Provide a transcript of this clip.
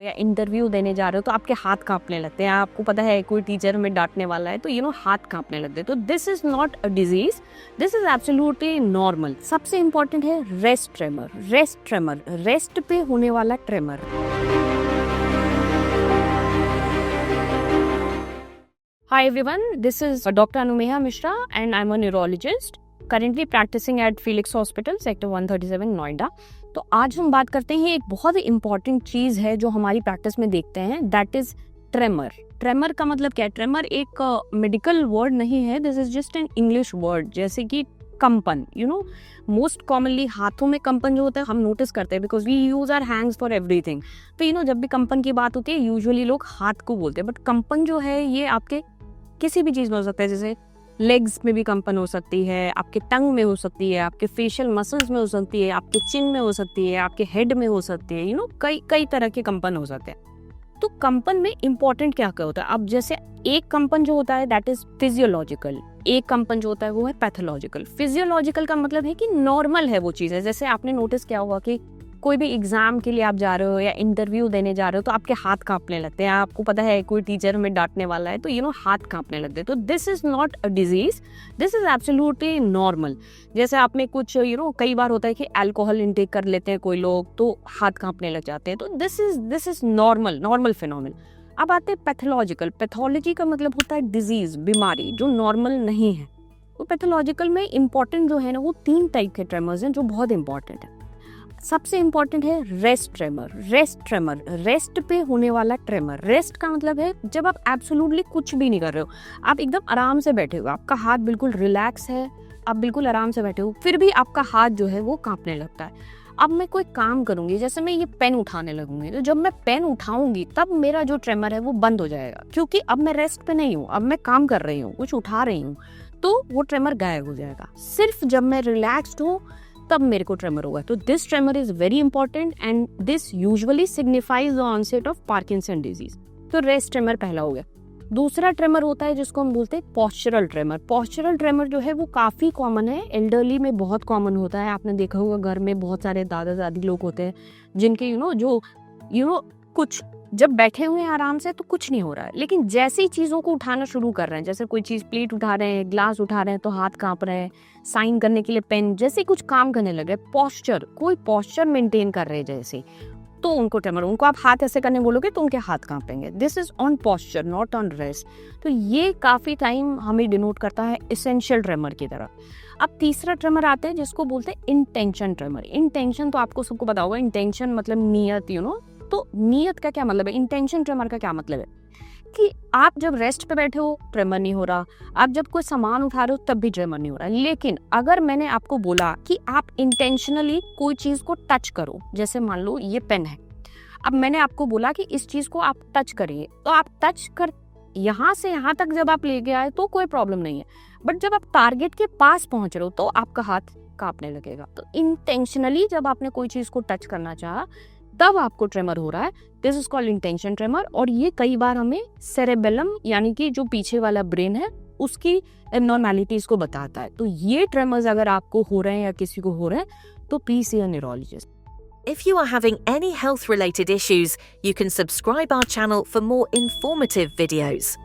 या इंटरव्यू देने जा रहे हो तो आपके हाथ कांपने लगते हैं, आपको पता है कोई टीचर में डांटने वाला है तो हाथ कांपने लगते हैं। तो this is not a disease, this is absolutely normal. सबसे इंपॉर्टेंट है rest tremor. Rest tremor, rest पे होने वाला tremor. Hi everyone, this is Dr. Anumeha Mishra and I'm a neurologist currently practicing at Felix Hospital, Sector 137 Noida. तो आज हम बात करते हैं एक बहुत ही इम्पॉर्टेंट चीज़ है जो हमारी प्रैक्टिस में देखते हैं, दैट इज ट्रेमर। ट्रेमर का मतलब क्या है? ट्रेमर एक मेडिकल वर्ड नहीं है, this is just an English word. जैसे कि कंपन, मोस्ट कॉमनली हाथों में कंपन जो होता है हम नोटिस करते हैं because we use our hands for everything. तो जब भी कंपन की बात होती है यूजुअली लोग हाथ को बोलते हैं, बट कंपन जो है ये आपके किसी भी चीज़ में हो सकता है। जैसे लेग्स में भी कंपन हो सकती है, आपके टंग में हो सकती है, आपके फेशियल मसल्स में हो सकती है, आपके चिन में हो सकती है, आपके हेड में हो सकती है। कई तरह के कंपन हो सकते हैं। तो कंपन में इंपॉर्टेंट क्या क्या होता है? अब जैसे एक कंपन जो होता है दैट इज फिजियोलॉजिकल, एक कंपन जो होता है वो है पैथोलॉजिकल। फिजियोलॉजिकल का मतलब है कि नॉर्मल है वो चीज़ है। जैसे आपने नोटिस किया होगा कि कोई भी एग्जाम के लिए आप जा रहे हो या इंटरव्यू देने जा रहे हो तो आपके हाथ कांपने लगते हैं, आपको पता है कोई टीचर में डांटने वाला है तो हाथ कांपने लगते हैं। तो this is not a disease, this is absolutely normal. जैसे आप में कुछ कई बार होता है कि अल्कोहल इंटेक कर लेते हैं कोई लोग तो हाथ कांपने लग जाते हैं। तो दिस इज नॉर्मल फिनोमेनन। अब आते हैं पैथोलॉजिकल। पैथोलॉजी का मतलब होता है डिजीज, बीमारी जो नॉर्मल नहीं है। तो पैथोलॉजिकल में इंपॉर्टेंट जो है ना वो 3 टाइप के ट्रेमर्स हैं जो बहुत इंपॉर्टेंट है। सबसे इंपॉर्टेंट है rest tremor. Rest tremor, rest पे होने वाला ट्रेमर। रेस्ट का मतलब है जब आप एब्सोल्युटली कुछ भी नहीं कर रहे हो, आप एकदम आराम से बैठे हो, आपका हाथ बिल्कुल रिलैक्स है, आप बिल्कुल आराम से बैठे हो, फिर भी आपका हाथ जो है वो कांपने लगता है। अब मैं कोई काम करूंगी, जैसे मैं ये पेन उठाने लगूंगी, तो जब मैं पेन उठाऊंगी तब मेरा जो ट्रेमर है वो बंद हो जाएगा, क्योंकि अब मैं रेस्ट पे नहीं हूँ, अब मैं काम कर रही हूँ, कुछ उठा रही हूँ, तो वो ट्रेमर गायब हो जाएगा। सिर्फ जब मैं रिलैक्स्ड हूँ तब मेरे को ट्रेमर होगा। तो this tremor is very important and this usually signifies the onset of Parkinson disease. तो रेस्ट ट्रेमर पहला हो गया। दूसरा ट्रेमर होता है जिसको हम बोलते हैं पोस्चरल ट्रेमर। पोस्चरल ट्रेमर जो है वो काफी कॉमन है, एल्डरली में बहुत कॉमन होता है। आपने देखा होगा घर में बहुत सारे दादा दादी लोग होते हैं जिनके कुछ जब बैठे हुए हैं आराम से तो कुछ नहीं हो रहा है, लेकिन जैसे ही चीज़ों को उठाना शुरू कर रहे हैं, जैसे कोई चीज़ प्लेट उठा रहे हैं, ग्लास उठा रहे हैं तो हाथ कांप रहे हैं, साइन करने के लिए पेन, जैसे कुछ काम करने लग रहे, कोई पॉस्चर मेंटेन कर रहे हैं जैसे, तो उनको ट्रेमर। उनको आप हाथ ऐसे करने बोलोगे तो उनके हाथ कांपेंगे। This is on posture, not on rest. तो ये काफ़ी टाइम हमें डिनोट करता है एसेंशियल ट्रेमर की तरह। अब तीसरा ट्रेमर आता है जिसको बोलते हैं इंटेंशन ट्रेमर। इंटेंशन तो आपको सबको पता होगा, इंटेंशन मतलब नियत, तो नियत का क्या मतलब है? इंटेंशन ट्रेमर का क्या मतलब है कि आप जब रेस्ट पे बैठे हो ट्रेमर नहीं हो रहा, आप जब कोई सामान उठा रहे हो तब भी ट्रेमर नहीं हो रहा। लेकिन अगर मैंने आपको बोला कि आप इंटेंशनली कोई चीज को टच करो, जैसे मान लो ये पेन है, अब मैंने आपको बोला कि इस चीज को आप टच करिए, तो आप टच कर यहाँ से यहाँ तक जब आप लेके आए तो कोई प्रॉब्लम नहीं है, बट जब आप टारगेट के पास पहुंच रहे हो तो आपका हाथ कांपने लगेगा। तो इंटेंशनली जब आपने कोई चीज को टच करना चाहा तब आपको ट्रेमर हो रहा है, this is called intention tremor. और ये कई बार हमें सेरेबेलम यानी कि जो पीछे वाला ब्रेन है उसकी एबनॉर्मैलिटीज को बताता है। तो ये ट्रेमर्स अगर आपको हो रहे हैं या किसी को हो रहे हैं तो please see a neurologist. If you are having any health related issues, you can subscribe our channel for more informative videos.